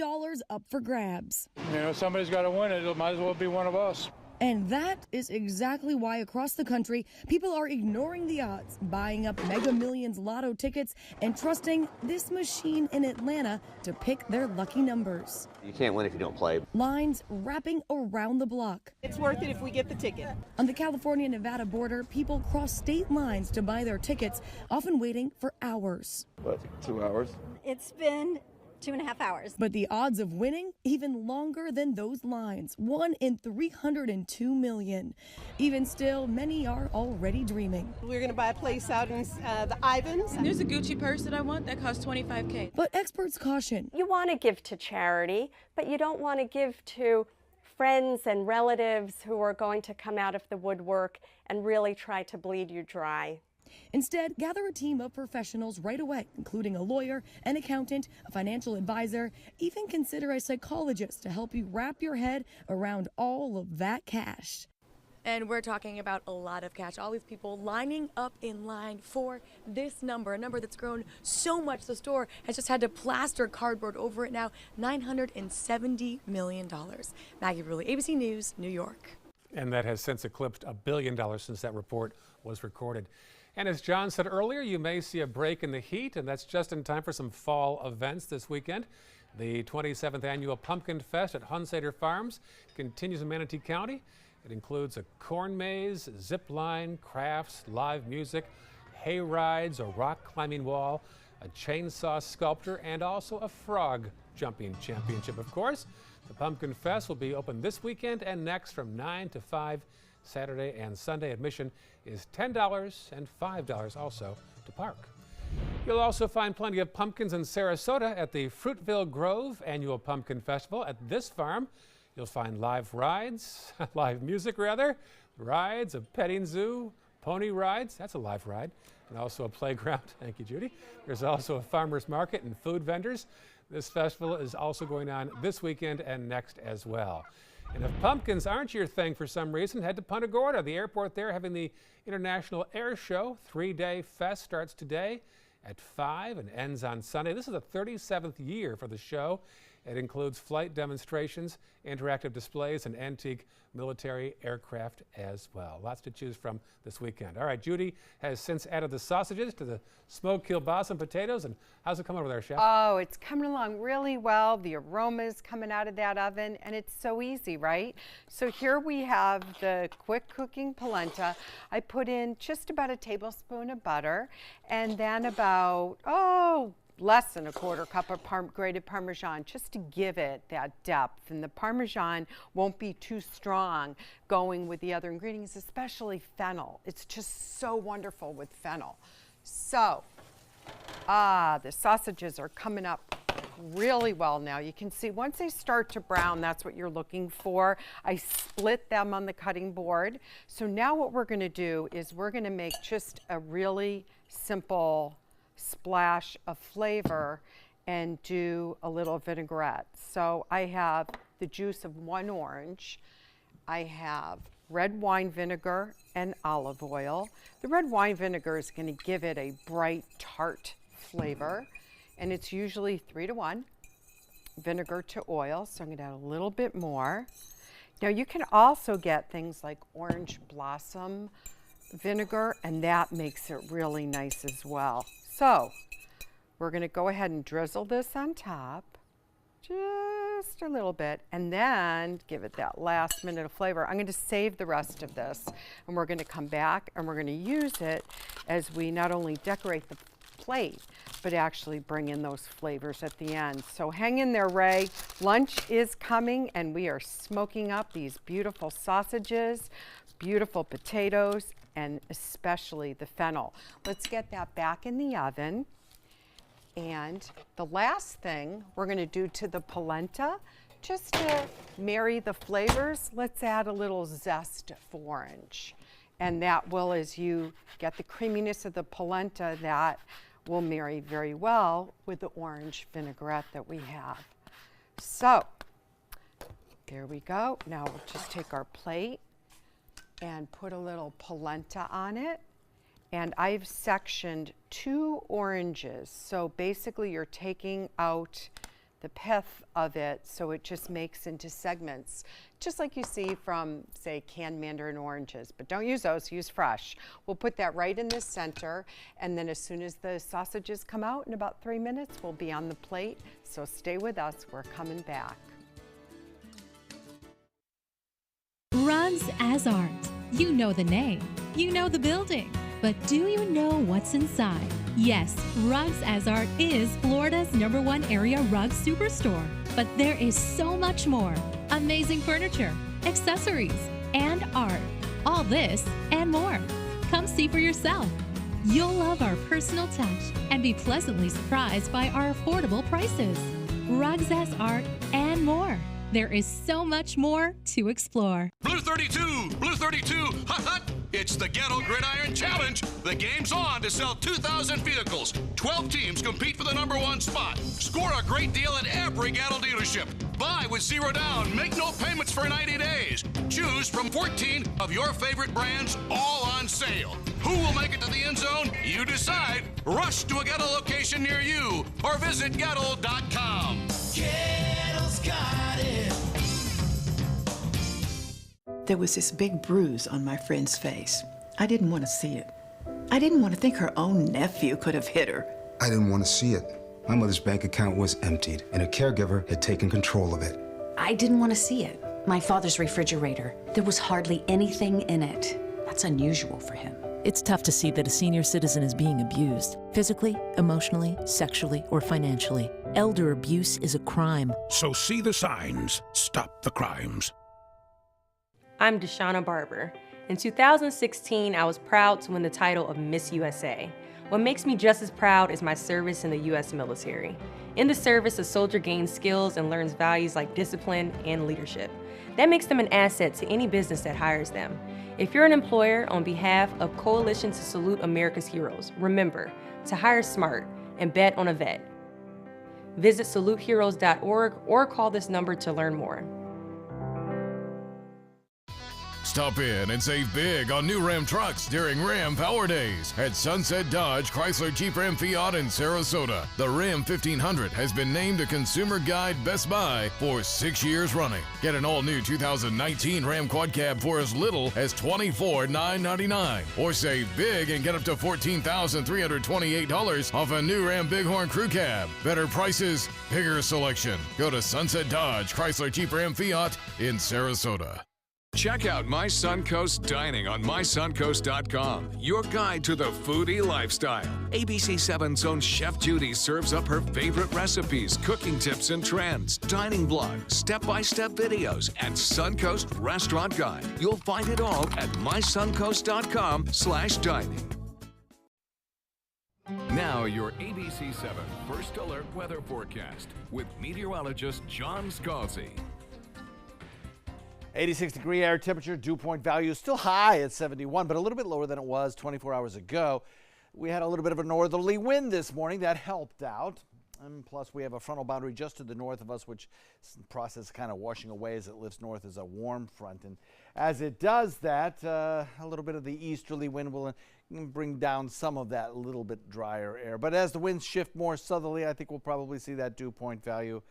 up for grabs.
You know, somebody's got to win it. It might as well be one of us.
And that is exactly why across the country, people are ignoring the odds, buying up Mega Millions lotto tickets and trusting this machine in Atlanta to pick their lucky numbers.
You can't win if you don't play.
Lines wrapping around the block.
It's worth it if we get the ticket.
On the California-Nevada border, people cross state lines to buy their tickets, often waiting for hours.
What, 2 hours?
It's been 2.5 hours.
But the odds of winning even longer than those lines, 1 in 302 million. Even still, many are already dreaming.
We're going to buy a place out in the Ivans.
There's a Gucci purse that I want that costs $25K.
But experts caution.
You want to give to charity, but you don't want to give to friends and relatives who are going to come out of the woodwork and really try to bleed you dry.
Instead, gather a team of professionals right away, including a lawyer, an accountant, a financial advisor, even consider a psychologist to help you wrap your head around all of that cash.
And we're talking about a lot of cash. All these people lining up in line for this number, a number that's grown so much the store has just had to plaster cardboard over it now. $970 million. Maggie Rulli, ABC News, New York.
And that has since eclipsed $1 billion since that report was recorded. And as John said earlier, you may see a break in the heat, and that's just in time for some fall events this weekend. The 27th annual Pumpkin Fest at Hunsader Farms continues in Manatee County. It includes a corn maze, zip line, crafts, live music, hay rides, a rock climbing wall, a chainsaw sculpture, and also a frog jumping championship, of course. The Pumpkin Fest will be open this weekend and next from 9 to 5 Saturday and Sunday admission is $10 and $5 also to park. You'll also find plenty of pumpkins in Sarasota at the Fruitville Grove Annual Pumpkin Festival. At this farm, you'll find live rides, live music rather, rides, a petting zoo, pony rides, that's a live ride, and also a playground. Thank you, Judy. There's also a farmer's market and food vendors. This festival is also going on this weekend and next as well. And if pumpkins aren't your thing for some reason, head to Punta Gorda, the airport there, having the International Air Show. 3-day fest starts today at 5 and ends on Sunday. This is the 37th year for the show. It includes flight demonstrations, interactive displays, and antique military aircraft as well. Lots to choose from this weekend. All right, Judy has since added the sausages to the smoked kielbasa and potatoes. And how's it coming over there, Chef?
Oh, it's coming along really well. The aroma's coming out of that oven, and it's so easy, right? So here we have the quick cooking polenta. I put in just about a tablespoon of butter, and then about, less than a quarter cup of grated Parmesan, just to give it that depth. And the Parmesan won't be too strong going with the other ingredients, especially fennel. It's just so wonderful with fennel. So, the sausages are coming up really well now. You can see once they start to brown, that's what you're looking for. I split them on the cutting board. So now what we're gonna do is we're gonna make just a really simple splash of flavor and do a little vinaigrette. So I have the juice of 1 orange. I have red wine vinegar and olive oil. The red wine vinegar is going to give it a bright, tart flavor, and it's usually 3-to-1 vinegar to oil, so I'm going to add a little bit more. Now you can also get things like orange blossom vinegar, and that makes it really nice as well. So we're going to go ahead and drizzle this on top, just a little bit, and then give it that last minute of flavor. I'm going to save the rest of this, and we're going to come back and we're going to use it as we not only decorate the plate, but actually bring in those flavors at the end. So hang in there, Ray. Lunch is coming, and we are smoking up these beautiful sausages, beautiful potatoes, and especially the fennel. Let's get that back in the oven. And the last thing we're going to do to the polenta, just to marry the flavors, let's add a little zest of orange. And that will, as you get the creaminess of the polenta, that will marry very well with the orange vinaigrette that we have. So there we go. Now we'll just take our plate and put a little polenta on it. And I've sectioned 2 oranges. So basically you're taking out the pith of it, so it just makes into segments, just like you see from, say, canned mandarin oranges. But don't use those, use fresh. We'll put that right in the center, and then as soon as the sausages come out in about 3 minutes, we'll be on the plate. So stay with us, we're coming back.
Rugs as Art. You know the name, you know the building, but do you know what's inside? Yes, Rugs as Art is Florida's #1 area rug superstore, but there is so much more. Amazing furniture, accessories, and art. All this and more. Come see for yourself. You'll love our personal touch and be pleasantly surprised by our affordable prices. Rugs as Art and more. There is so much more to explore.
Blue 32, Blue 32, hut hut! It's the Ghetto Gridiron Challenge. The game's on to sell 2,000 vehicles. 12 teams compete for the #1 spot. Score a great deal at every Gatto dealership. Buy with 0 down. Make no payments for 90 days. Choose from 14 of your favorite brands, all on sale. Who will make it to the end zone? You decide. Rush to a Gatto location near you or visit Gatto.com.
Gatto's got it.
There was this big bruise on my friend's face. I didn't want to see it. I didn't want to think her own nephew could have hit her.
I didn't want to see it. My mother's bank account was emptied, and a caregiver had taken control of it.
I didn't want to see it. My father's refrigerator. There was hardly anything in it. That's unusual for him.
It's tough to see that a senior citizen is being abused, physically, emotionally, sexually, or financially. Elder abuse is a crime.
So see the signs. Stop the crimes.
I'm Deshauna Barber,
In 2016, I was proud to win the title of Miss USA. What makes me just as proud is my service in the U.S. military. In the service, a soldier gains skills and learns values like discipline and leadership. That makes them an asset to any business that hires them. If you're an employer, on behalf of Coalition to Salute America's Heroes, remember to hire smart and bet on a vet. Visit saluteheroes.org or call this number to learn more.
Stop in and save big on new Ram trucks during Ram Power Days at Sunset Dodge, Chrysler, Jeep, Ram, Fiat in Sarasota. The Ram 1500 has been named a Consumer Guide Best Buy for 6 years running. Get an all-new 2019 Ram Quad Cab for as little as $24,999. Or save big and get up to $14,328 off a new Ram Bighorn Crew Cab. Better prices, bigger selection. Go to Sunset Dodge, Chrysler, Jeep, Ram, Fiat in Sarasota.
Check out My Suncoast Dining on mysuncoast.com, your guide to the foodie lifestyle. ABC7's own Chef Judy serves up her favorite recipes, cooking tips and trends, dining blogs, step-by-step videos, and Suncoast Restaurant Guide. You'll find it all at mysuncoast.com/dining. Now your ABC7 First Alert weather forecast with meteorologist John Scalzi.
86-degree air temperature, dew point value still high at 71, but a little bit lower than it was 24 hours ago. We had a little bit of a northerly wind this morning. That helped out. And plus, we have a frontal boundary just to the north of us, which process kind of washing away as it lifts north as a warm front. And as it does that, a little bit of the easterly wind will bring down some of that little bit drier air. But as the winds shift more southerly, I think we'll probably see that dew point value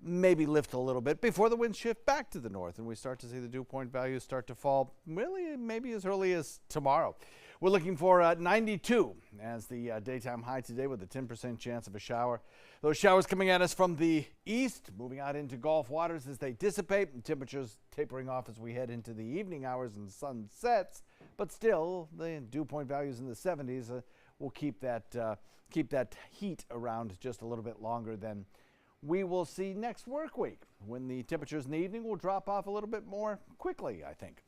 maybe lift a little bit before the winds shift back to the north and we start to see the dew point values start to fall really maybe as early as tomorrow. We're looking for 92 as the daytime high today with a 10% chance of a shower. Those showers coming at us from the east, moving out into Gulf waters as they dissipate, and temperatures tapering off as we head into the evening hours and the sun sets, but still the dew point values in the 70s will keep that heat around just a little bit longer than we will see next work week, when the temperatures in the evening will drop off a little bit more quickly, I think.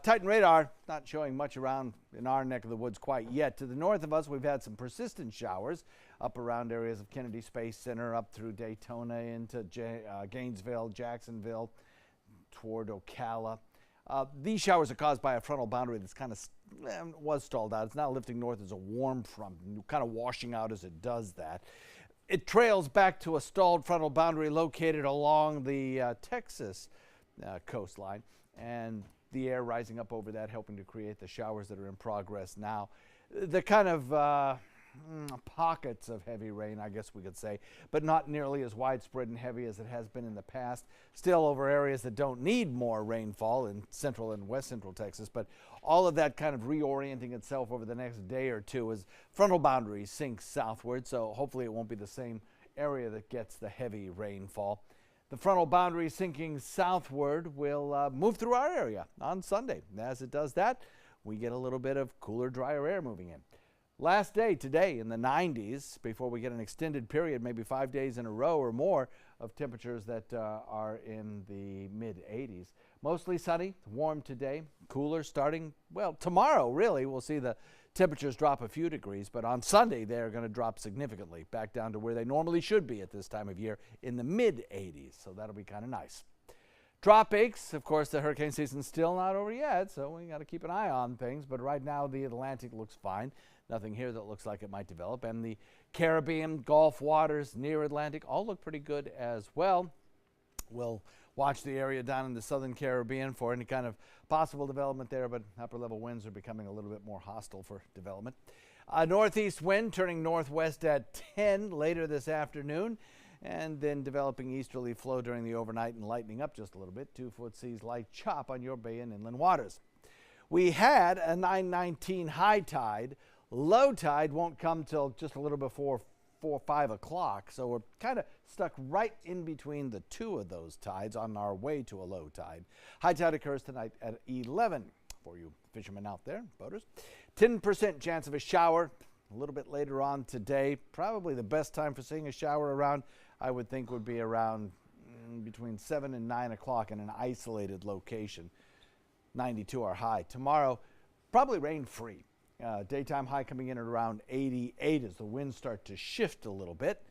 Titan radar not showing much around in our neck of the woods quite yet. To the north of us, we've had some persistent showers up around areas of Kennedy Space Center, up through Daytona into Gainesville, Jacksonville, toward Ocala. These showers are caused by a frontal boundary that's kind of was stalled out. It's now lifting north as a warm front, kind of washing out as it does that. It trails back to a stalled frontal boundary located along the Texas coastline, and the air rising up over that helping to create the showers that are in progress now. The kind of pockets of heavy rain, I guess we could say, but not nearly as widespread and heavy as it has been in the past. Still over areas that don't need more rainfall in central and west central Texas, but all of that kind of reorienting itself over the next day or two as frontal boundaries sink southward, so hopefully it won't be the same area that gets the heavy rainfall. The frontal boundary sinking southward will move through our area on Sunday. As it does that, we get a little bit of cooler, drier air moving in. Last day today in the 90s before we get an extended period, maybe 5 days in a row or more, of temperatures that are in the mid-80s. Mostly sunny, warm today, cooler starting, well, tomorrow really. We'll see the temperatures drop a few degrees, but on Sunday they're going to drop significantly back down to where they normally should be at this time of year in the mid-80s, so that'll be kind of nice. Tropics, of course, the hurricane season's still not over yet, so we got to keep an eye on things, but right now the Atlantic looks fine. Nothing here that looks like it might develop, and the Caribbean, Gulf waters, near Atlantic all look pretty good as well. We'll watch the area down in the southern Caribbean for any kind of possible development there, but upper level winds are becoming a little bit more hostile for development. Northeast wind turning northwest at 10 later this afternoon, and then developing easterly flow during the overnight and lightening up just a little bit. 2-foot seas light chop on your bay and inland waters. We had a 9:19 high tide. Low tide won't come till just a little before 4 or 5 o'clock, so we're kind of stuck right in between the two of those tides on our way to a low tide. High tide occurs tonight at 11 for you fishermen out there, boaters. 10% chance of a shower a little bit later on today. Probably the best time for seeing a shower around, I would think, would be around between 7 and 9 o'clock in an isolated location. 92 our high. Tomorrow, probably rain-free. Daytime high coming in at around 88 as the winds start to shift a little bit.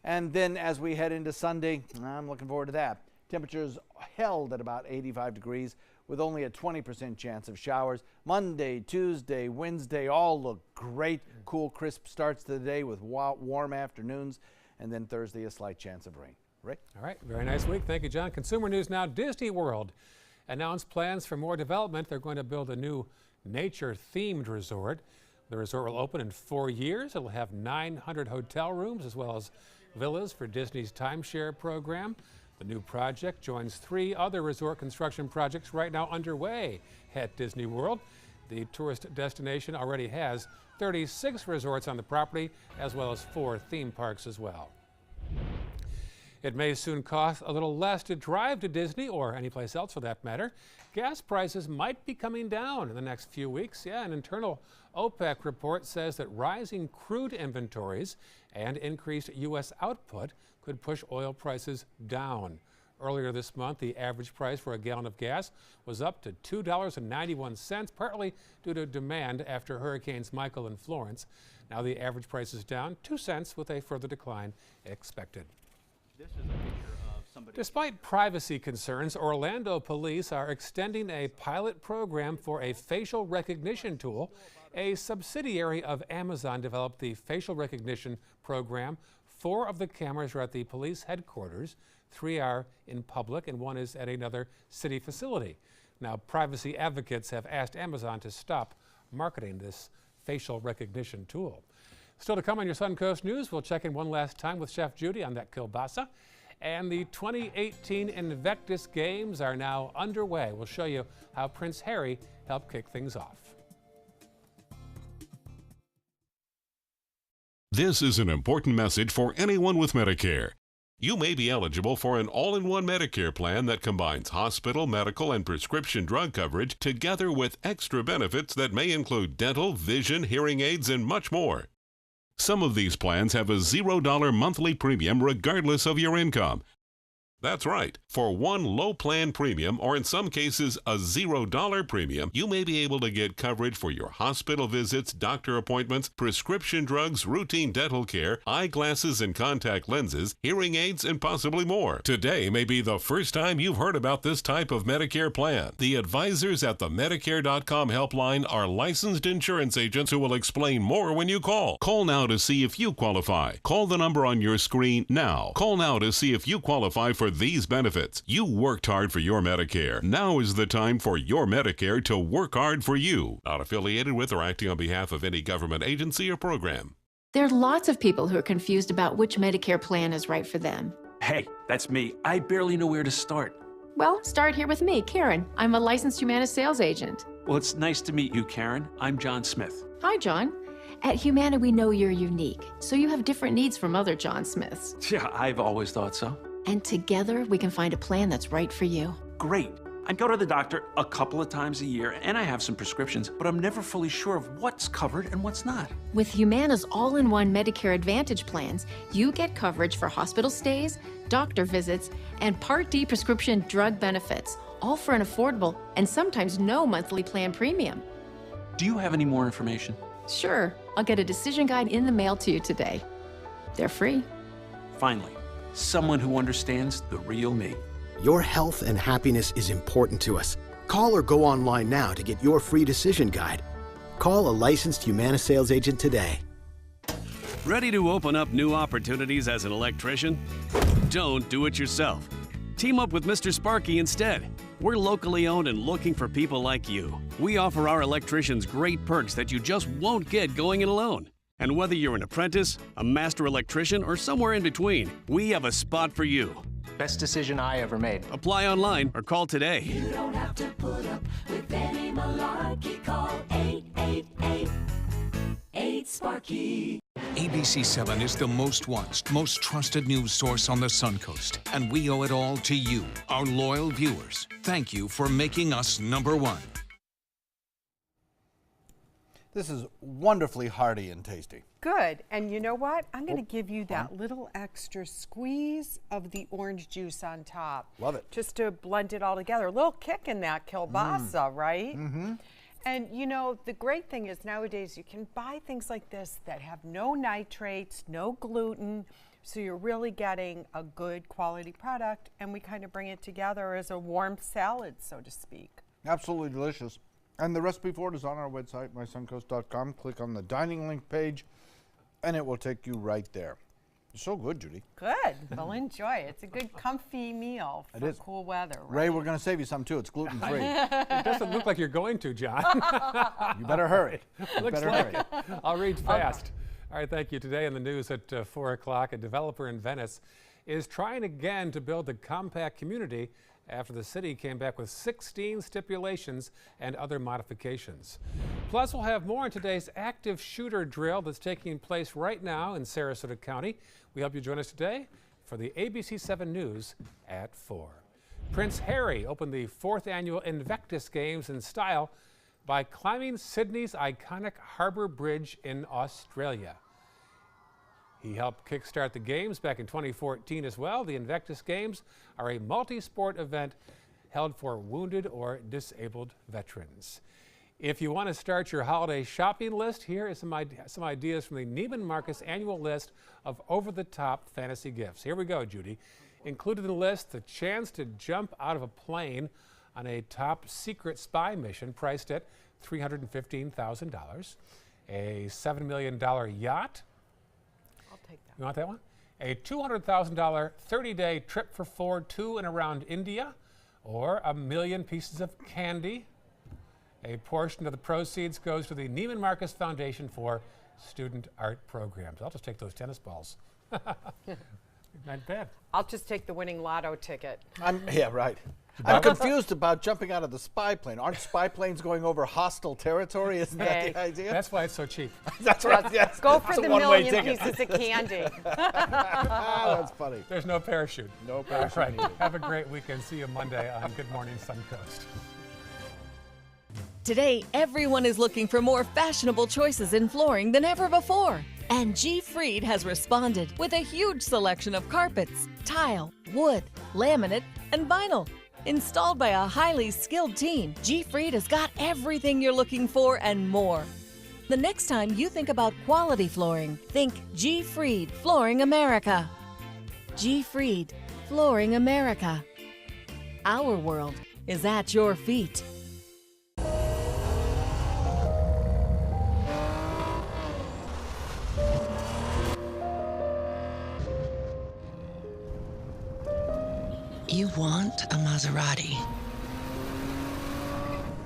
And then as we head into Sunday, I'm looking forward to that. Temperatures held at about 85 degrees with only a 20% chance of showers. Monday, Tuesday, Wednesday all look great. Cool, crisp starts to the day with warm afternoons. And then Thursday, a slight chance of rain. Rick?
All right, very nice week. Thank you, John. Consumer news now. Disney World announced plans for more development. They're going to build a new nature-themed resort. The resort will open in 4 years. It'll have 900 hotel rooms as well as villas for Disney's timeshare program. The new project joins 3 other resort construction projects right now underway at Disney World. The tourist destination already has 36 resorts on the property, as well as 4 theme parks as well. It may soon cost a little less to drive to Disney or anyplace else for that matter. Gas prices might be coming down in the next few weeks. Yeah, an internal OPEC report says that rising crude inventories and increased U.S. output could push oil prices down. Earlier this month, the average price for a gallon of gas was up to $2.91, partly due to demand after Hurricanes Michael and Florence. Now the average price is down 2 cents with a further decline expected.
This is a picture of somebody.
Despite privacy concerns, Orlando police are extending a pilot program for a facial recognition tool. A subsidiary of Amazon developed the facial recognition program. 4 of the cameras are at the police headquarters, 3 are in public, and 1 is at another city facility. Now, privacy advocates have asked Amazon to stop marketing this facial recognition tool. Still to come on your Suncoast News, we'll check in one last time with Chef Judy on that kielbasa. And the 2018 Invictus Games are now underway. We'll show you how Prince Harry helped kick things off.
This is an important message for anyone with Medicare. You may be eligible for an all-in-one Medicare plan that combines hospital, medical, and prescription drug coverage together with extra benefits that may include dental, vision, hearing aids, and much more. Some of these plans have a $0 monthly premium regardless of your income. That's right. For one low plan premium, or in some cases a $0 premium, you may be able to get coverage for your hospital visits, doctor appointments, prescription drugs, routine dental care, eyeglasses and contact lenses, hearing aids, and possibly more. Today may be the first time you've heard about this type of Medicare plan. The advisors at the Medicare.com helpline are licensed insurance agents who will explain more when you call. Call now to see if you qualify. Call the number on your screen now. Call now to see if you qualify for these benefits. You worked hard for your Medicare. Now is the time for your Medicare to work hard for you. Not affiliated with or acting on behalf of any government agency or program.
There are lots of people who are confused about which Medicare plan is right for them.
Hey, that's me. I barely know where to start.
Well, start here with me, Karen. I'm a licensed Humana sales agent.
Well, it's nice to meet you, Karen. I'm John Smith.
Hi, John. At Humana, we know you're unique, so you have different needs from other John Smiths.
Yeah, I've always thought so.
And together, we can find a plan that's right for you.
Great. I go to the doctor a couple of times a year, and I have some prescriptions, but I'm never fully sure of what's covered and what's not.
With Humana's all-in-one Medicare Advantage plans, you get coverage for hospital stays, doctor visits, and Part D prescription drug benefits, all for an affordable and sometimes no monthly plan premium.
Do you have any more information?
Sure. I'll get a decision guide in the mail to you today. They're free.
Finally, someone who understands the real me.
Your health and happiness is important to us. Call or go online now to get your free decision guide. Call a licensed Humana sales agent today.
Ready to open up new opportunities as an electrician? Don't do it yourself. Team up with Mr. Sparky instead. We're locally owned and looking for people like you. We offer our electricians great perks that you just won't get going it alone. And whether you're an apprentice, a master electrician, or somewhere in between, we have a spot for you.
Best decision I ever made.
Apply online or call today.
You don't have to put up with any malarkey. Call 888-8-SPARKY.
ABC7 is the most watched, most trusted news source on the Suncoast, and we owe it all to you, our loyal viewers. Thank you for making us #1.
This is wonderfully hearty and tasty.
Good. And you know what? I'm going to give you that little extra squeeze of the orange juice on top.
Love it.
Just to blend it all together. A little kick in that kielbasa, right?
Mm-hmm.
And you know, the great thing is nowadays you can buy things like this that have no nitrates, no gluten, so you're really getting a good quality product, and we kind of bring it together as a warm salad, so to speak.
Absolutely delicious. And the recipe for it is on our website, mysuncoast.com. Click on the dining link page, and it will take you right there. It's so good, Judy.
Good. Well, enjoy it. It's a good, comfy meal for cool weather. Right?
Ray, we're going to save you some, too. It's gluten-free.
It doesn't look like you're going to, John.
You better hurry.
Looks like it. I'll read fast. All right, thank you. Today in the news at 4 o'clock, a developer in Venice is trying again to build a compact community after the city came back with 16 stipulations and other modifications. Plus, we'll have more on today's active shooter drill that's taking place right now in Sarasota County. We hope you join us today for the ABC 7 News at 4. Prince Harry opened the 4th annual Invictus Games in style by climbing Sydney's iconic Harbour Bridge in Australia. He helped kickstart the Games back in 2014 as well. The Invictus Games are a multi-sport event held for wounded or disabled veterans. If you want to start your holiday shopping list, here is some ideas from the Neiman Marcus annual list of over-the-top fantasy gifts. Here we go, Judy. Included in the list, the chance to jump out of a plane on a top secret spy mission priced at $315,000, a $7 million yacht.
I'll take that.
You want that one? A $200,000 30-day trip for 4 to and around India, or 1 million pieces of candy. A portion of the proceeds goes to the Neiman Marcus Foundation for student art programs. I'll just take those tennis balls. Not bad.
I'll just take the winning lotto ticket.
Yeah, right. I'm confused about jumping out of the spy plane. Aren't spy planes going over hostile territory? Isn't that the idea?
That's why it's so cheap.
That's right. Yes.
Go for
It's a
the
one-way
million
ticket.
pieces of candy.
That's funny.
There's no parachute.
No parachute.
All right. Have a great weekend. See you Monday on Good Morning Suncoast.
Today, everyone is looking for more fashionable choices in flooring than ever before. And G. Fried has responded with a huge selection of carpets, tile, wood, laminate, and vinyl. Installed by a highly skilled team, G. Fried has got everything you're looking for and more. The next time you think about quality flooring, think G. Fried Flooring America. G. Fried Flooring America. Our world is at your feet.
You want a Maserati,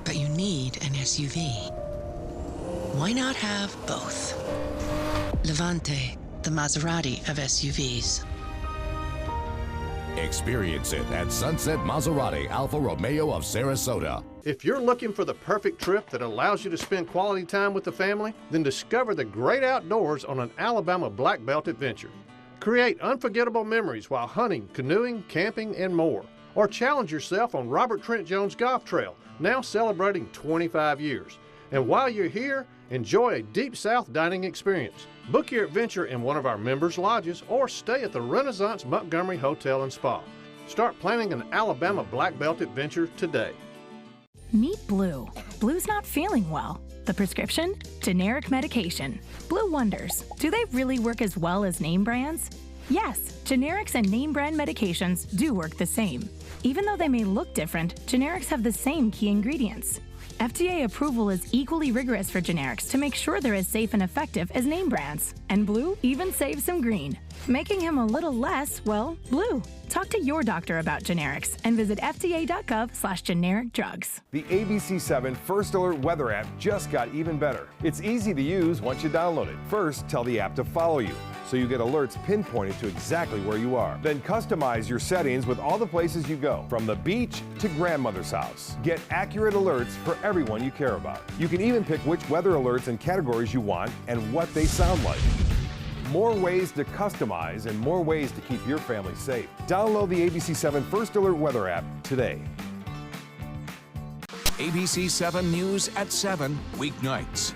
but you need an SUV. Why not have both? Levante, the Maserati of SUVs.
Experience it at Sunset Maserati Alfa Romeo of Sarasota.
If you're looking for the perfect trip that allows you to spend quality time with the family, then discover the great outdoors on an Alabama Black Belt adventure. Create unforgettable memories while hunting, canoeing, camping, and more. Or challenge yourself on Robert Trent Jones Golf Trail, now celebrating 25 years. And while you're here, enjoy a Deep South dining experience. Book your adventure in one of our members' lodges or stay at the Renaissance Montgomery Hotel and Spa. Start planning an Alabama Black Belt adventure today.
Meet Blue. Blue's not feeling well. The prescription? Generic medication. Blue wonders, do they really work as well as name brands? Yes, generics and name brand medications do work the same. Even though they may look different, generics have the same key ingredients. FDA approval is equally rigorous for generics to make sure they're as safe and effective as name brands. And Blue even saves some green, making him a little less, well, blue. Talk to your doctor about generics and visit fda.gov/generic drugs.
The ABC7 First Alert weather app just got even better. It's easy to use once you download it. First, tell the app to follow you, so you get alerts pinpointed to exactly where you are. Then customize your settings with all the places you go, from the beach to grandmother's house. Get accurate alerts for everyone you care about. You can even pick which weather alerts and categories you want and what they sound like. More ways to customize and more ways to keep your family safe. Download the ABC7 First Alert weather app today.
ABC 7 News at 7 weeknights.